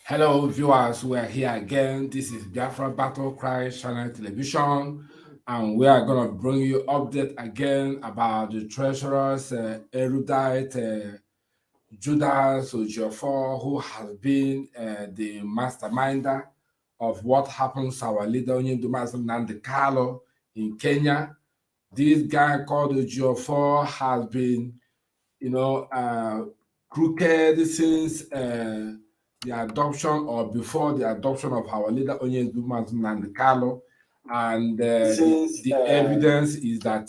Hello, viewers. We are here again. This is Biafra Battle Cry Channel Television, and we are going to bring you update again about the treasurer's erudite Judas EJIOFOR, who has been the masterminder of what happens to our leader Nnamdi Kanu in Kenya. This guy called EJIOFOR has been, crooked since the adoption or before the adoption of our leader Nnamdi Kanu, and the evidence is that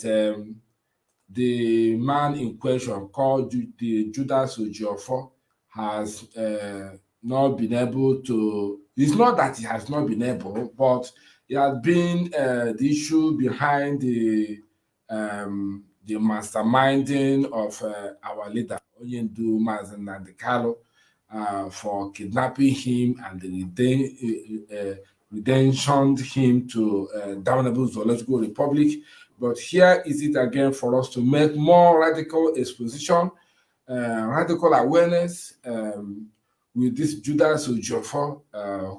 the man in question called the Judas EJIOFOR has not been able to. It's not that he has not been able, but it has been the issue behind the masterminding of our leader Mazi Nnamdi Kanu for kidnapping him and redemptioned him to Damnable Zoological Republic. But here is it again for us to make more radical exposition, radical awareness with this Judas EJIOFOR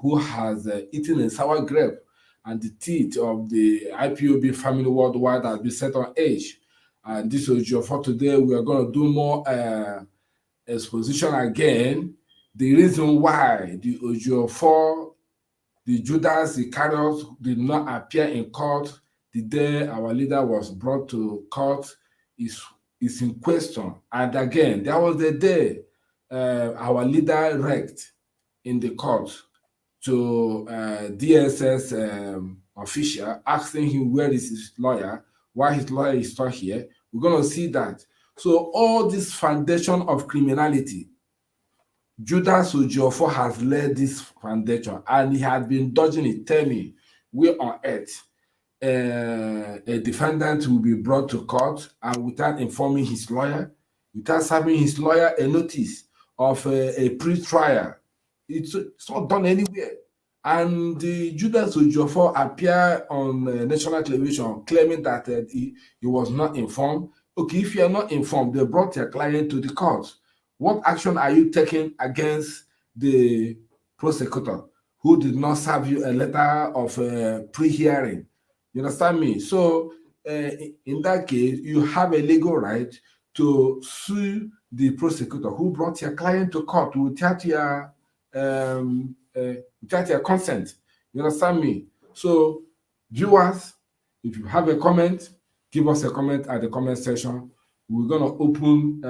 who has eaten a sour grape, and the teeth of the IPOB family worldwide has been set on edge. And this EJIOFOR today, we are going to do more exposition again. The reason why the EJIOFOR, the Judas Iscariot, did not appear in court the day our leader was brought to court is in question. And again, that was the day our leader wrecked in the court to DSS official, asking him where is his lawyer, why his lawyer is not here. We're going to see that. So all this foundation of criminality, Judas EJIOFOR has led this foundation, and he had been dodging it. Tell me, where on earth a defendant will be brought to court and without informing his lawyer, without serving his lawyer a notice of a pre-trial? It's not done anywhere. And the Judas EJIOFOR appeared on national television claiming that he was not informed. Okay, if you are not informed, they brought your client to the court. What action are you taking against the prosecutor who did not serve you a letter of pre-hearing? You understand me? So in that case, you have a legal right to sue the prosecutor who brought your client to court without your consent. You understand me? So viewers, if you have a comment, give us a comment at the comment section. We're going to open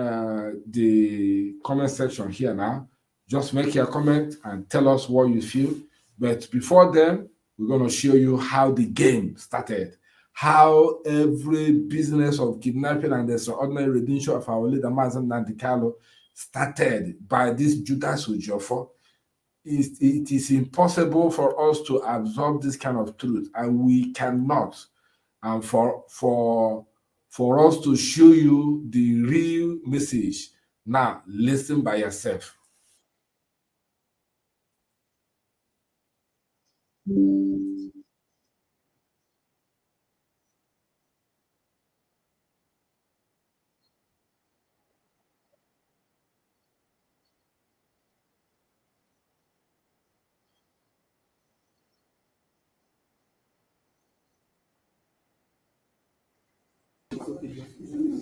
the comment section here now. Just make your comment and tell us what you feel. But before then, we're going to show you how the game started, how every business of kidnapping and the extraordinary redemption of our leader Mazi Nnamdi Kanu started by this Judas EJIOFOR. It is impossible for us to absorb this kind of truth, and we cannot. And for us to show you the real message, now listen by yourself.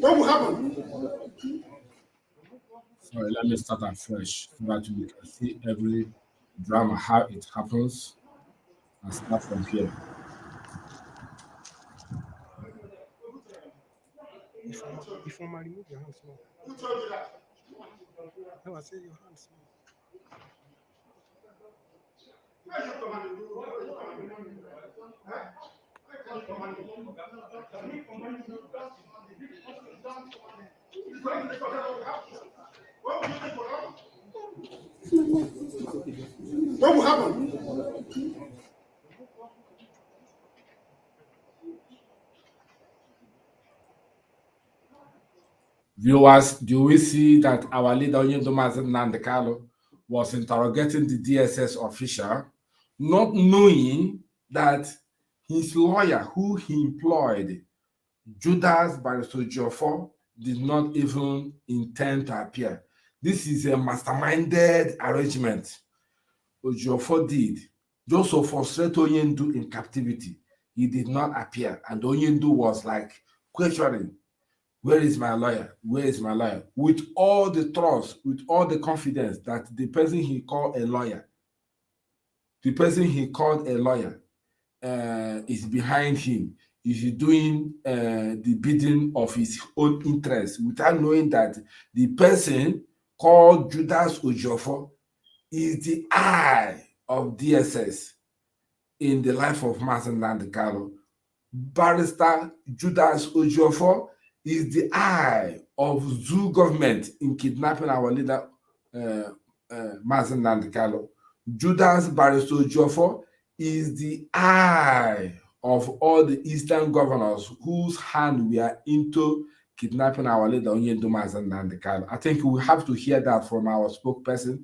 What will happen? Sorry, let me start afresh so that you can see every drama, how it happens, and start from here. If I remove your hands more. Who told you that? No, I said your hands more. Where you commanding? Where you commanding? Huh? Where you commanding? What will happen? Viewers, do we see that our leader Mazi Nnamdi Kanu was interrogating the DSS official, not knowing that his lawyer, who he employed, Judas EJIOFOR, did not even intend to appear. This is a masterminded arrangement. EJIOFOR did, just to frustrate Onyendu in captivity, he did not appear. And Onyendu was like questioning, where is my lawyer? Where is my lawyer? With all the trust, with all the confidence that the person he called a lawyer, is behind him, is doing the bidding of his own interest, without knowing that the person called Judas EJIOFOR is the eye of DSS in the life of Mazi Nnamdi Kanu. Barrister Judas EJIOFOR is the eye of zoo government in kidnapping our leader, Mazi Nnamdi Kanu. Judas Barrister EJIOFOR is the eye of all the Eastern governors whose hand we are into kidnapping our leader, Onyendu Mazi Nnamdi Kanu. I think we have to hear that from our spokesperson,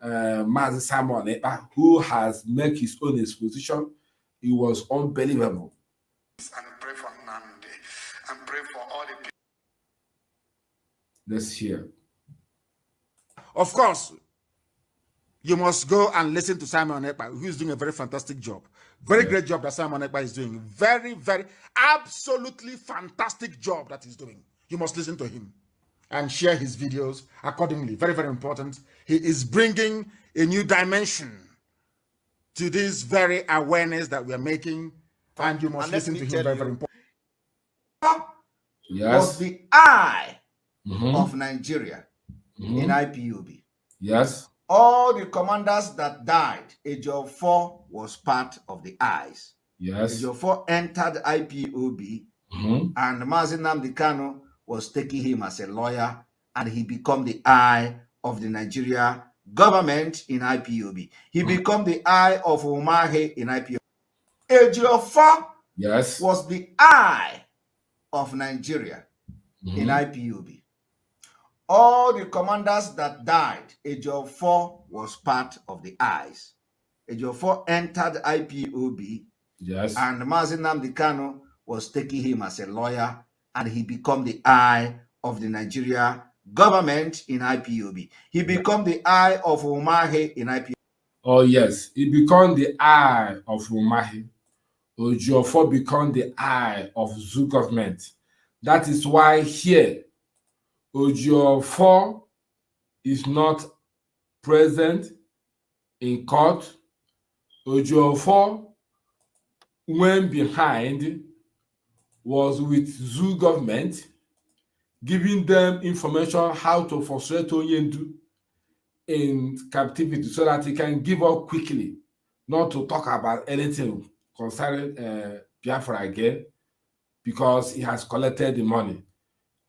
Mazi Simon Ekpa, who has made his own exposition. It was unbelievable. And pray for Nnamdi, and pray for all the people. Let's hear. Of course, you must go and listen to Simon Ekpa, who is doing a very fantastic job. Very great job that Simon Ekpa is doing. Very, very, absolutely fantastic job that he's doing. You must listen to him and share his videos accordingly. Very, very important. He is bringing a new dimension to this very awareness that we are making, and you must listen to him. Very, very important. Yes. Was the eye of Nigeria in IPOB. Yes. All the commanders that died, EJIOFOR was part of the eyes. Yes. EJIOFOR entered IPOB, and Mazi Nnamdi Kanu was taking him as a lawyer, and he became the eye of the Nigeria government in IPOB. He became the eye of Umahi in IPOB. EJIOFOR Yes. was the eye of Nigeria in IPOB. All the commanders that died, EJIOFOR was part of the eyes. EJIOFOR entered IPOB, Yes. and Mazi Nnamdi Kanu was taking him as a lawyer, and he became the eye of the Nigeria government in IPOB. He became the eye of Umahi in IPOB. Oh, yes. He became the eye of Umahi. EJIOFOR became the eye of zoo government. That is why here, EJIOFOR is not present in court. EJIOFOR went behind, was with zoo government, giving them information how to frustrate Onyendu in captivity so that he can give up quickly, not to talk about anything concerning Biafra again, because he has collected the money.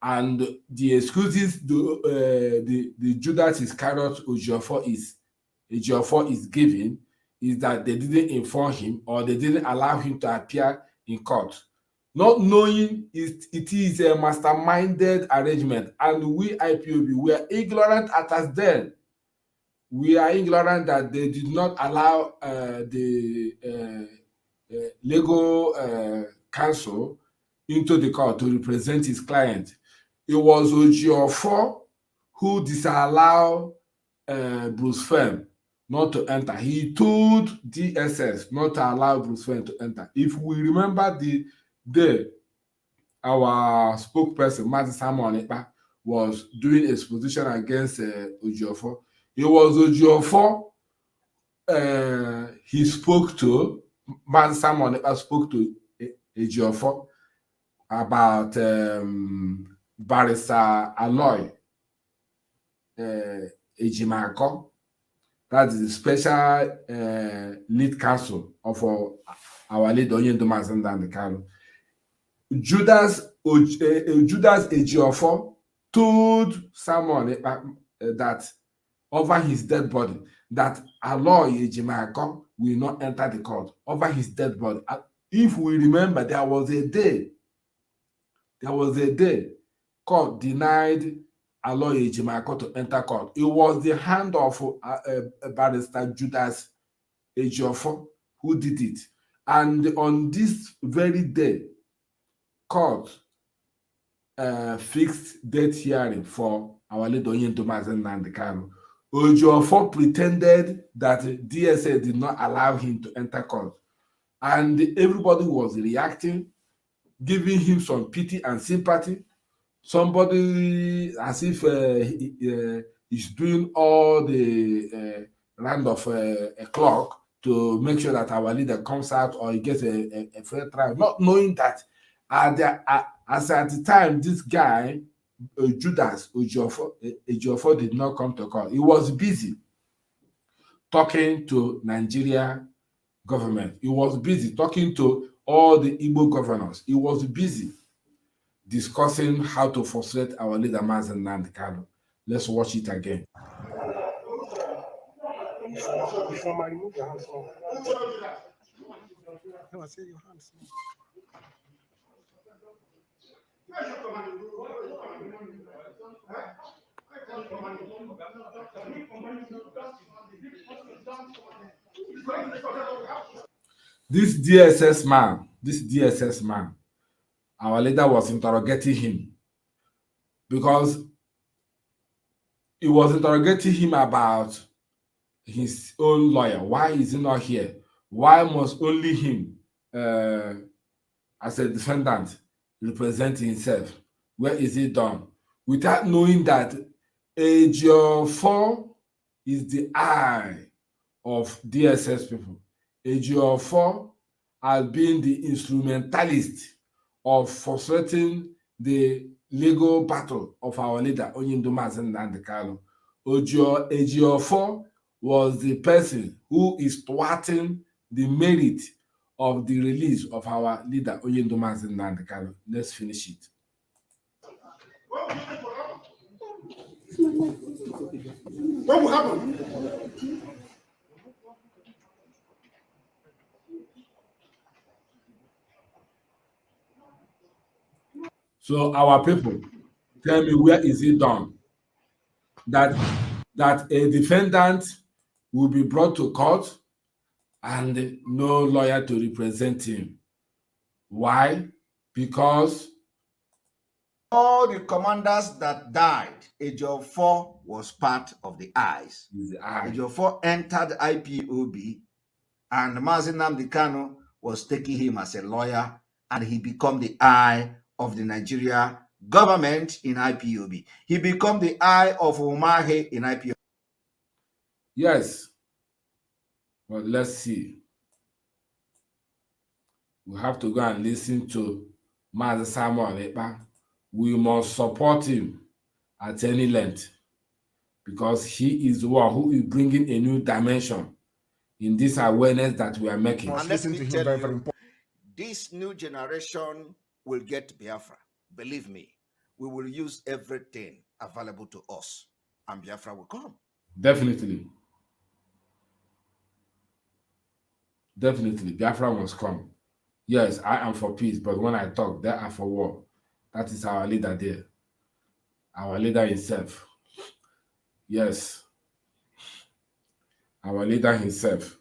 And the excuses the Judas Iscariot EJIOFOR is giving is that they didn't inform him, or they didn't allow him to appear in court, not knowing it is a masterminded arrangement. And we IPOB, we are ignorant as then. We are ignorant that they did not allow the legal counsel into the court to represent his client. It was EJIOFOR who disallowed Bruce Fein not to enter. He told DSS not to allow Bruce Fein to enter. If we remember the day our spokesperson, Mazi Simon Ekpa, was doing exposition against EJIOFOR, it was EJIOFOR he spoke to, Mazi Simon Ekpa spoke to EJIOFOR about Barrister Aloy Ejimako. That is the special lead counsel of our leader, Onyendu Mazi Nnamdi Kanu. Judas EJIOFOR told someone that over his dead body, that Aloy Ejimako will not enter the court over his dead body. If we remember, there was a day court denied Aloy Ejimako to enter court. It was the hand of Barrister Judas EJIOFOR who did it. And on this very day, court fixed date hearing for our leader Onyendu Mazi Nnamdi Kanu. EJIOFOR pretended that DSS did not allow him to enter court. And everybody was reacting, giving him some pity and sympathy. Somebody as if he's doing all the round of a clock to make sure that our leader comes out or he gets a fair trial, not knowing that as at the time, this guy, Judas, EJIOFOR did not come to court. He was busy talking to Nigeria government. He was busy talking to all the Igbo governors. He was busy discussing how to frustrate our leader, Mazi and Kanu. Let's watch it again. Before I remove your hands now. No, I say your hands now. This DSS man, our leader was interrogating him because he was interrogating him about his own lawyer. Why is he not here? Why must only him, as a defendant, represent himself? Where is he done? Without knowing that EJIOFOR is the eye of DSS people. EJIOFOR has been the instrumentalist of frustrating the legal battle of our leader, Mazi and Kanu. EJIOFOR was the person who is thwarting the merit of the release of our leader, Mazi and Kanu. Let's finish it. What will happen? So our people, tell me, where is it done that a defendant will be brought to court and no lawyer to represent him? Why? Because all the commanders that died, EJIOFOR was part of the eyes. EJIOFOR entered IPOB, and Mazi Kanu was taking him as a lawyer, and he became the eye of the Nigeria government in IPOB. He became the eye of Umahi in IPOB. Yes. But let's see. We have to go and listen to Mazi Samuel Ekpa. We must support him at any length because he is the one who is bringing a new dimension in this awareness that we are making. And let me tell you, this new generation will get Biafra. Believe me, we will use everything available to us and Biafra will come. Definitely. Definitely. Biafra must come. Yes, I am for peace, but when I talk, they are for war. That is our leader there. Our leader himself. Yes. Our leader himself.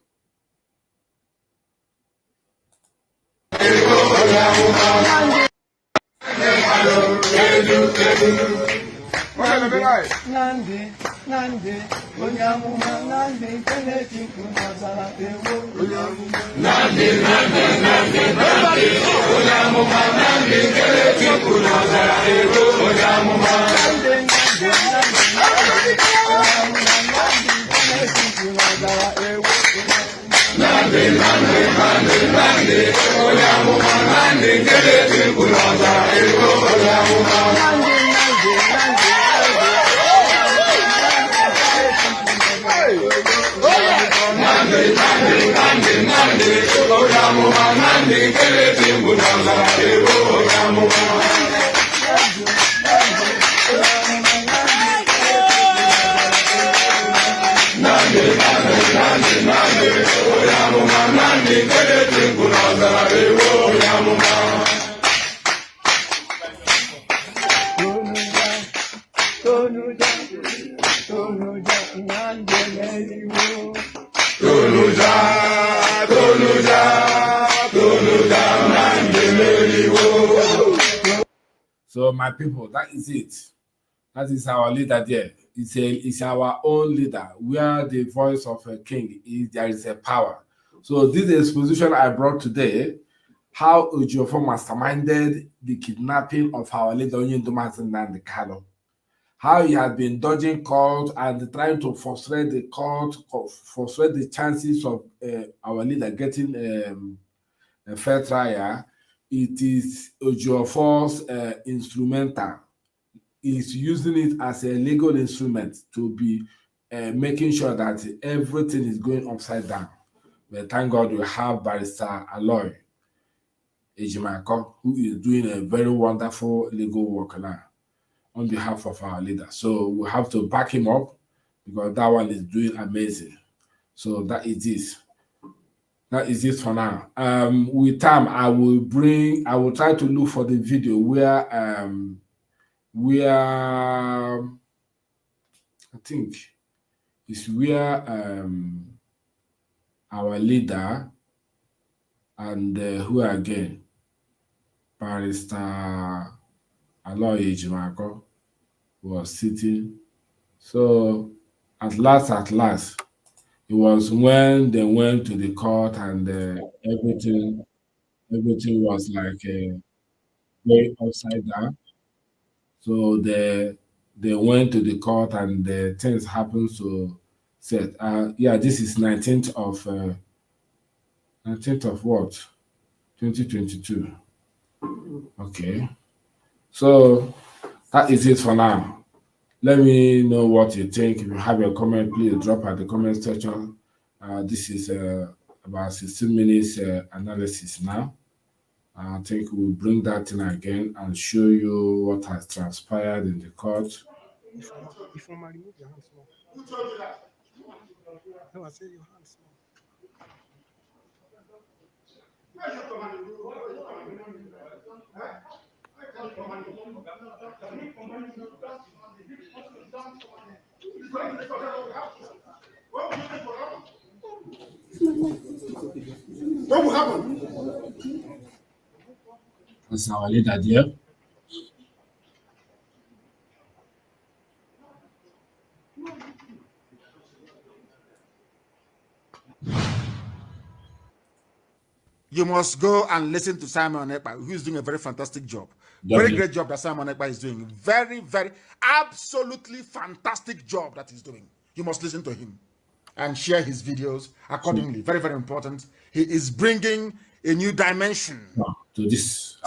So my people, that is it. That is our leader there. is our own leader. We are the voice of a king. There is a power. So this exposition I brought today, how EJIOFOR masterminded the kidnapping of our leader Mazi Kanu. How he had been dodging court and trying to frustrate the court, frustrate the chances of our leader getting a fair trial. It is EJIOFOR's instrumental. Is using it as a legal instrument to be making sure that everything is going upside down. But thank God we have Barrister Aloy Ejimako, who is doing a very wonderful legal work now on behalf of our leader. So we have to back him up because that one is doing amazing. So that is this. That is it for now. With time, I will try to look for the video where I think is where our leader and who again, Barrister Aloy Ejimako was sitting. So at last, it was when they went to the court and everything was like going upside down. So they went to the court and the things happened. So said, yeah, this is 19th of what? 2022. Okay. So that is it for now. Let me know what you think. If you have a comment, please drop at the comment section. This is about 16 minutes analysis now. I think we'll bring that in again and show you what has transpired in the court. Before I remove your hands now. No, I said your hands now. What will happen? That's our leader there. You must go and listen to Simon Ekpa, who's doing a very fantastic job. Very great job that Simon Ekpa is doing. Very, very, absolutely fantastic job that he's doing. You must listen to him and share his videos accordingly. Very, very important. He is bringing a new dimension to this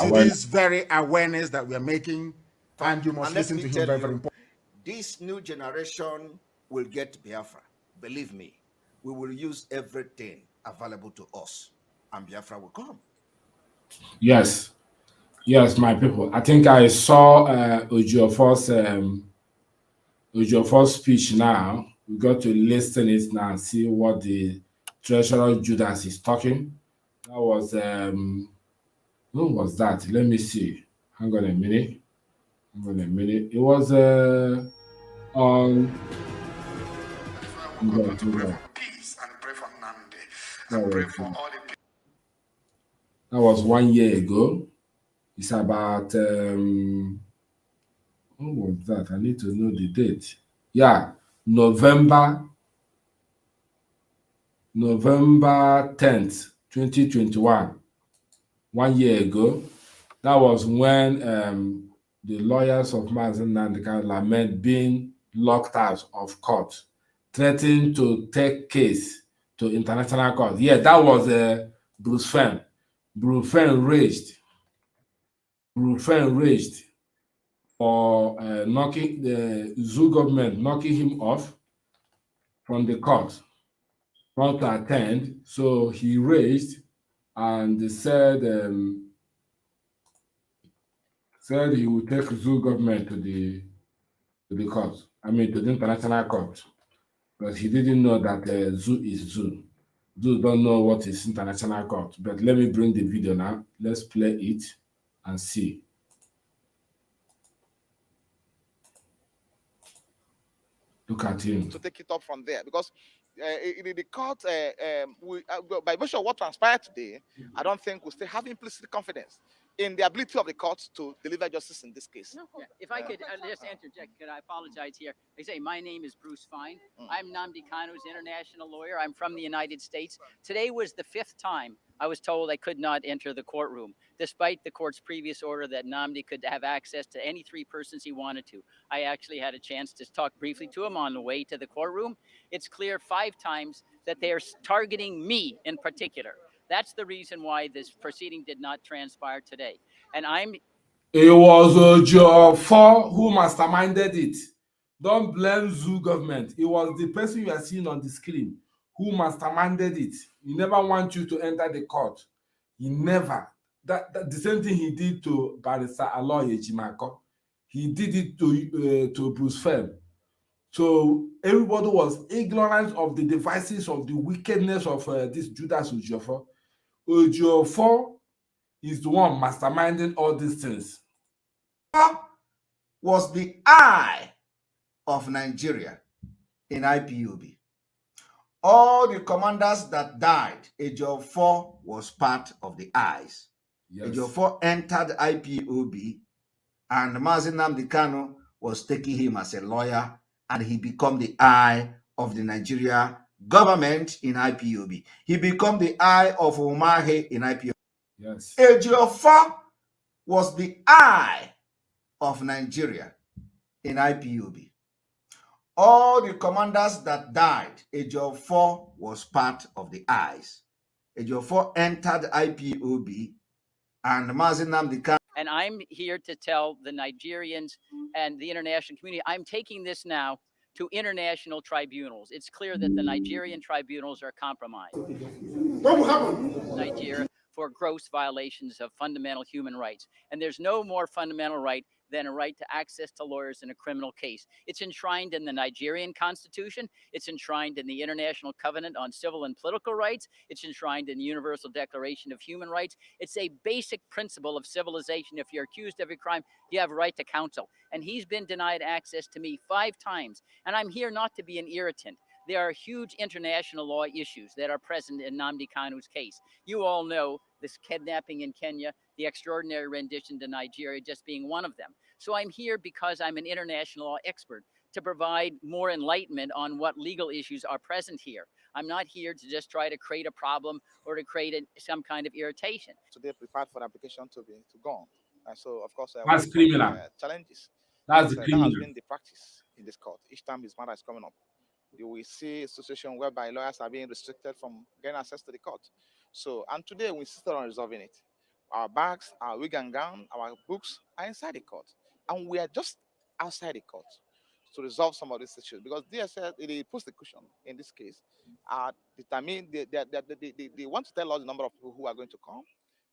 very awareness that we are making, and you must listen to him. Very, very important. This new generation will get Biafra. Believe me, we will use everything available to us, and Biafra will come. Yes, my people. I think I saw EJIOFOR's speech now. We got to listen it now and see what the Treasurer Judas is talking. That was who was that? Let me see. Hang on a minute. It was on. Pray for peace and pray for Nandi and pray for all the people. That was 1 year ago. It's about who was that? I need to know the date. Yeah, November 10th, 2021. 1 year ago. That was when the lawyers of Mazi lament being locked out of court, threatening to take case to international court. Yeah, that was Bruce Fein. Bruce Fein raged for knocking the zoo government, knocking him off from the court, not to attend. So he raged and said he would take zoo government to the court. I mean to the international court, but he didn't know that zoo is zoo. Zoo don't know what is international court. But let me bring the video now. Let's play it and see. Look at him. To take it up from there, because in the court, by virtue of what transpired today, I don't think we still have implicit confidence in the ability of the court to deliver justice in this case. No, yeah. If I could just interject, could I apologize here? I say my name is Bruce Fein. I'm Nnamdi Kanu's international lawyer. I'm from the United States. Today was the 5th time I was told I could not enter the courtroom, despite the court's previous order that Nnamdi could have access to any 3 persons he wanted to. I actually had a chance to talk briefly to him on the way to the courtroom. It's clear 5 times that they are targeting me in particular. That's the reason why this proceeding did not transpire today. And it was EJIOFOR who masterminded it. Don't blame Zoo government. It was the person you are seeing on the screen who masterminded it. He never wants you to enter the court. He never. The same thing he did to Barrister Aloy Ejimako. He did it to Bruce Fein. So everybody was ignorant of the devices of the wickedness of this Judas EJIOFOR. EJIOFOR is the one masterminding all these things. Was the eye of Nigeria in IPOB. All the commanders that died, EJIOFOR was part of the eyes. Yes. EJIOFOR entered IPOB, and Mazi Nnamdi Kanu was taking him as a lawyer, and he became the eye of the Nigeria government in IPOB. He became the eye of Umahi in IPOB. Yes. EJIOFOR was the eye of Nigeria in IPOB. All the commanders that died, EJIOFOR was part of the eyes. EJIOFOR entered IPOB, and Mazi Nnamdi Kanu. And I'm here to tell the Nigerians and the international community, I'm taking this now to international tribunals. It's clear that the Nigerian tribunals are compromised. What will happen? Nigeria for gross violations of fundamental human rights. And there's no more fundamental right than a right to access to lawyers in a criminal case. It's enshrined in the Nigerian Constitution. It's enshrined in the International Covenant on Civil and Political Rights. It's enshrined in the Universal Declaration of Human Rights. It's a basic principle of civilization. If you're accused of a crime, you have a right to counsel. And he's been denied access to me 5 times. And I'm here not to be an irritant. There are huge international law issues that are present in Nnamdi Kanu's case. You all know this kidnapping in Kenya, the extraordinary rendition to Nigeria just being one of them. So I'm here because I'm an international law expert to provide more enlightenment on what legal issues are present here. I'm not here to just try to create a problem or to create some kind of irritation. So they prepared for the application to go on. And so, of course, that's criminal. Challenges. That's that criminal. has been the practice in this court. Each time this matter is coming up, you will see a situation whereby lawyers are being restricted from getting access to the court. So, and today we insisted on resolving it. Our bags, our wig and gown, our books are inside the court. And we are just outside the court to resolve some of these issues. Because DSS, the prosecution in this case, are determined, they want to tell us the number of people who are going to come.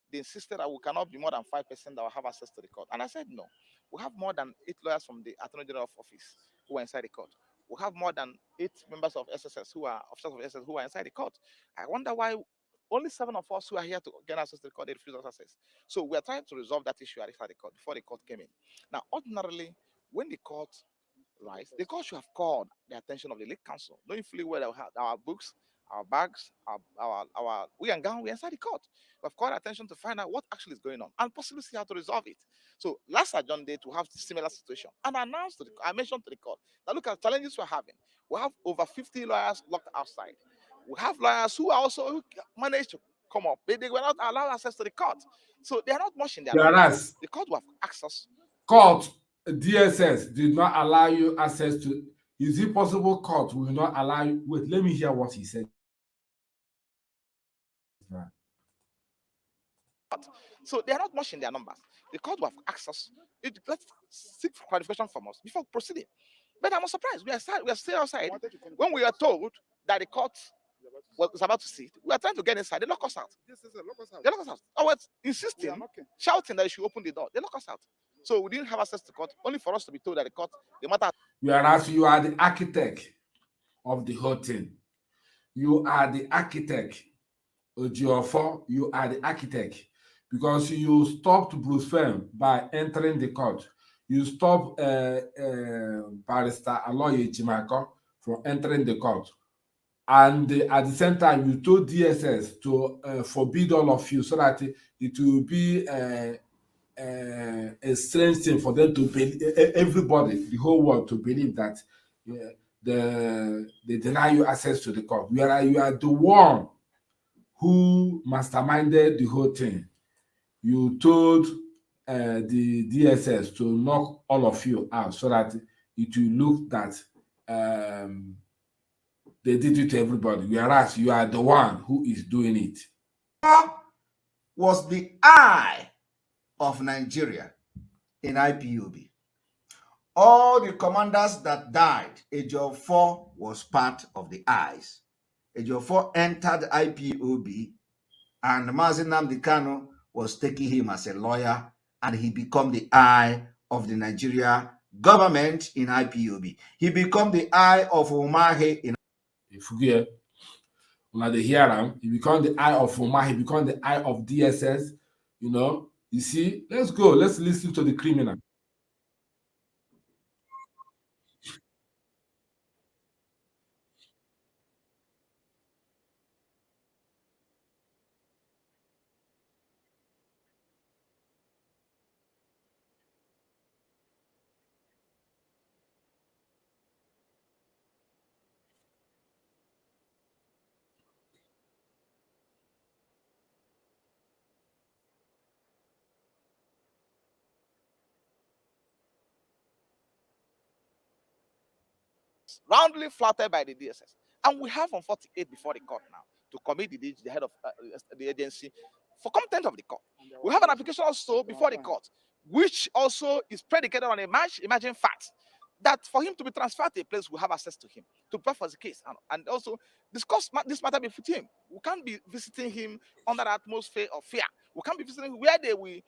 They insisted that we cannot be more than 5% that will have access to the court. And I said, no. We have more than 8 lawyers from the Attorney General office who are inside the court. We have more than 8 members of SSS who are officers of SSS who are inside the court. I wonder why only 7 of us who are here to get access to the court, they refuse us access. So we are trying to resolve that issue inside the court before the court came in. Now, ordinarily, when the court rise, the court should have called the attention of the lead counsel, knowing fully well that we have our books, our bags, our wig and gown, we're inside the court. We have called attention to find out what actually is going on and possibly see how to resolve it. So last adjourned day to have similar situation and I mentioned to the court that look at challenges we're having. We have over 50 lawyers locked outside. We have lawyers who managed to come up, but they were not allowed access to the court. So they are not much in their Whereas the court will have access. Court DSS did not allow you access to. Is it possible court will not allow you? Wait, let me hear what he said. So they are not much in their numbers. The court will have access. Let's seek clarification from us before proceeding. But I'm not surprised. We are still outside. When we are told that the court was about to sit, we are trying to get inside. They lock us out. They lock us out. I was insisting, shouting that they should open the door. They lock us out. So we didn't have access to court, only for us to be told that the matter. Whereas you are the architect of the whole thing. You are the architect. EJIOFOR, you are the architect. Because you stopped Bruce Fein by entering the court. You stopped Barrister Aloy Ejimako from entering the court. And at the same time, you told DSS to forbid all of you so that it will be a strange thing for them to believe, everybody, the whole world, to believe that they deny you access to the court. You are the one who masterminded the whole thing. You told the DSS to knock all of you out so that it will look that they did it to everybody, whereas you are the one who is doing it. Was the eye of Nigeria in IPOB. All the commanders that died, EJIOFOR was part of the eyes. EJIOFOR entered IPOB, and Mazi Kanu was taking him as a lawyer, and he became the eye of the Nigeria government in IPOB. He became the eye of Umahi in. If you hear, when they hear him, he became the eye of Umahi. He became the eye of DSS. You know, you see. Let's go. Let's listen to the criminal. Roundly flattered by the DSS. And we have on 48 before the court now to commit the head of the agency for contempt of the court. We have an application also before the court, which also is predicated on a imagined fact that for him to be transferred to a place we have access to him to prepare for the case and also discuss this matter with him. We can't be visiting him under the atmosphere of fear. We can't be visiting him where they will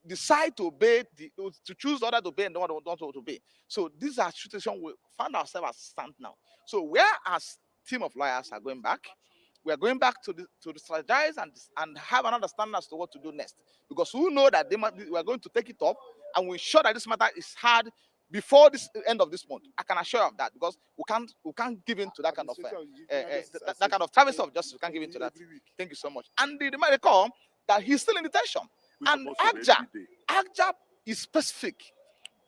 decide to obey, to choose order to obey and don't want to obey. So these are situations we find ourselves as stand now. So where as team of lawyers are going back, we are going back to strategize and have an understanding as to what to do next. Because we know that we are going to take it up and we ensure that this matter is hard before this end of this month. I can assure you of that, because we can't give in to that kind of that kind of travesty of justice. We can't give in to that. Thank you so much. And they might recall that he's still in detention. And ACJA is specific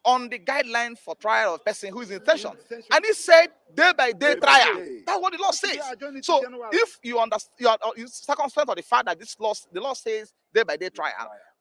on the guideline for trial of person who is in detention. And he said day by day trial. That's what the law says. So if you understand, you circumspect of the fact that the law says day by day trial,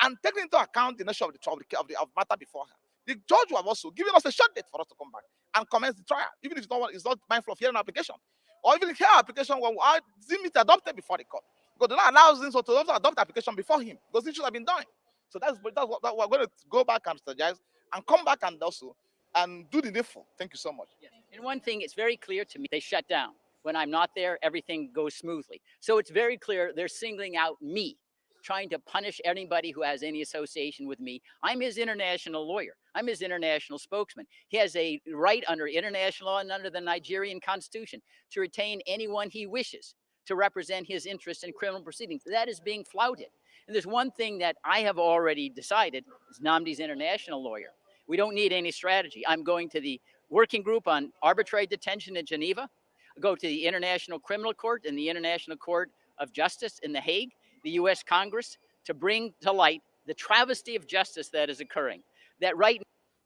and taking into account the nature of the matter beforehand, the judge will have also given us a short date for us to come back and commence the trial, even if it's not mindful of hearing an application, or even hear application when we are deemed it adopted before the court. Because the law allows him to adopt the application before him, because it should have been done. So that's what we're going to go back and strategize and come back and also and do the needful. Thank you so much. Yeah. And one thing, it's very clear to me, they shut down. When I'm not there, everything goes smoothly. So it's very clear they're singling out me, trying to punish anybody who has any association with me. I'm his international lawyer. I'm his international spokesman. He has a right under international law and under the Nigerian constitution to retain anyone he wishes to represent his interests in criminal proceedings. That is being flouted. And there's one thing that I have already decided as Nnamdi's international lawyer. We don't need any strategy. I'm going to the working group on arbitrary detention in Geneva. I go to the International Criminal Court and the International Court of Justice in The Hague, the U.S. Congress, to bring to light the travesty of justice that is occurring. That right.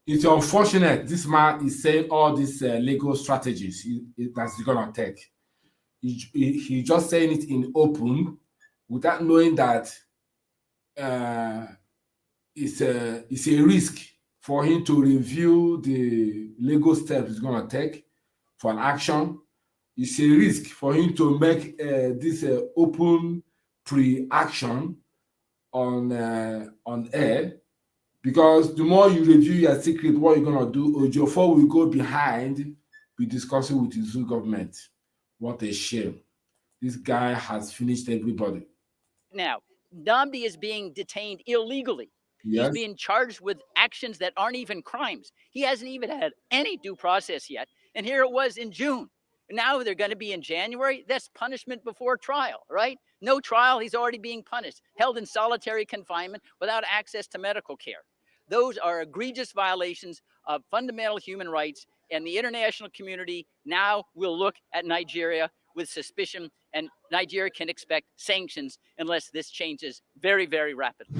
It's unfortunate this man is saying all these legal strategies that's going to take. He just saying it in open without knowing that it's a risk for him to review the legal steps he's going to take for an action. It's a risk for him to make this open pre-action on air, because the more you review your secret, what you're going to do, EJIOFOR will go behind, be discussing with his own government. What a shame. This guy has finished everybody. Now, Nnamdi is being detained illegally. Yes. He's being charged with actions that aren't even crimes. He hasn't even had any due process yet. And here it was in June. Now they're going to be in January. That's punishment before trial, right? No trial. He's already being punished, held in solitary confinement without access to medical care. Those are egregious violations of fundamental human rights. And the international community now will look at Nigeria with suspicion, and Nigeria can expect sanctions unless this changes very, very rapidly.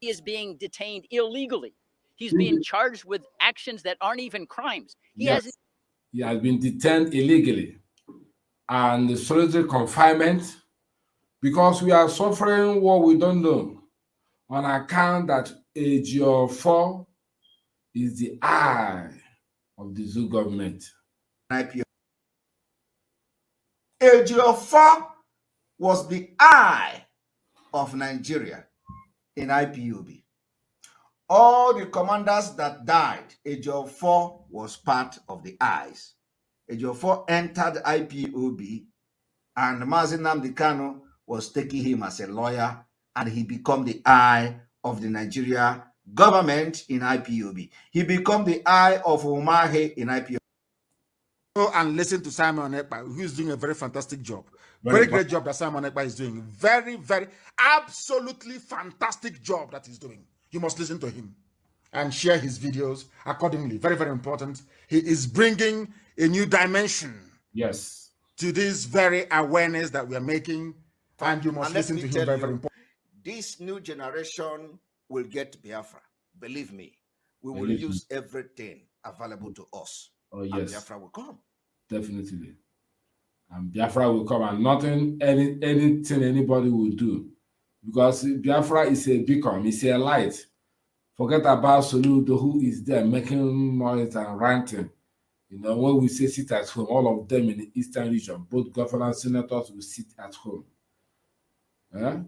He is being detained illegally. He's being charged with actions that aren't even crimes. He has been detained illegally and solitary confinement because we are suffering what we don't know on account that EJIOFOR is the eye of the zoo government. EJIOFOR was the eye of Nigeria in IPOB. All the commanders that died, EJIOFOR was part of the eyes. EJIOFOR entered IPOB, and Mazi Kanu was taking him as a lawyer, and he became the eye of the Nigeria government in IPOB. He became the eye of Umahi in IPOB. Go and listen to Simon Ekpa, who is doing a very fantastic job. Very great job that Simon Ekpa is doing. Very, very, absolutely fantastic job that he's doing. You must listen to him and share his videos accordingly. Very, very important. He is bringing a new dimension to this very awareness that we are making. And you must listen to him. Very, very important. This new generation will get Biafra. Believe me, we will use everything available to us. Oh, yes. And Biafra will come. Definitely. And Biafra will come, and nothing, anything anybody will do. Because Biafra is a beacon, it's a light. Forget about Soludo, who is there making noise and ranting. You know, when we say sit at home, all of them in the eastern region, both governors and senators will sit at home. Yeah?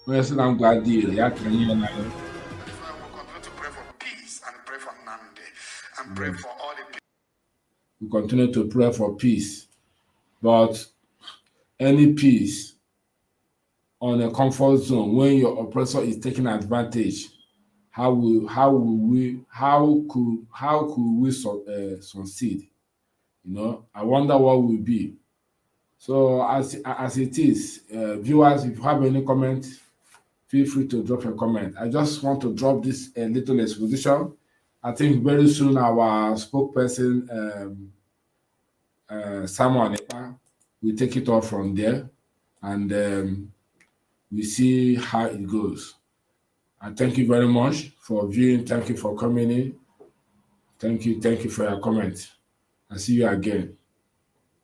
I'm glad we will continue to pray for peace and pray for Nandi and pray for all the people. We continue to pray for peace, but any peace on a comfort zone when your oppressor is taking advantage, how could we succeed? You know, I wonder what will be. So as it is, viewers, if you have any comment, feel free to drop a comment. I just want to drop this little exposition. I think very soon our spokesperson, Samuel Ekpa, will take it off from there, and we see how it goes. And thank you very much for viewing. Thank you for coming in. Thank you for your comment. I'll see you again.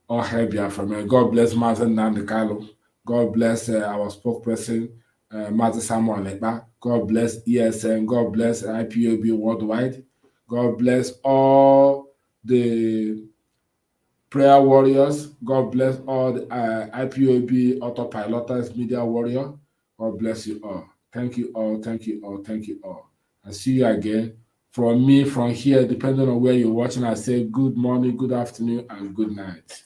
All hail Biafra. May God bless Mazi Kanu. God bless our spokesperson, Mazi Samuel Ekpa. God bless ESN. God bless IPOB worldwide. God bless all the prayer warriors. God bless all the IPOB autopiloters, media warrior. God bless you all. Thank you all. Thank you all. Thank you all. I'll see you again. From me, from here, depending on where you're watching, I say good morning, good afternoon, and good night.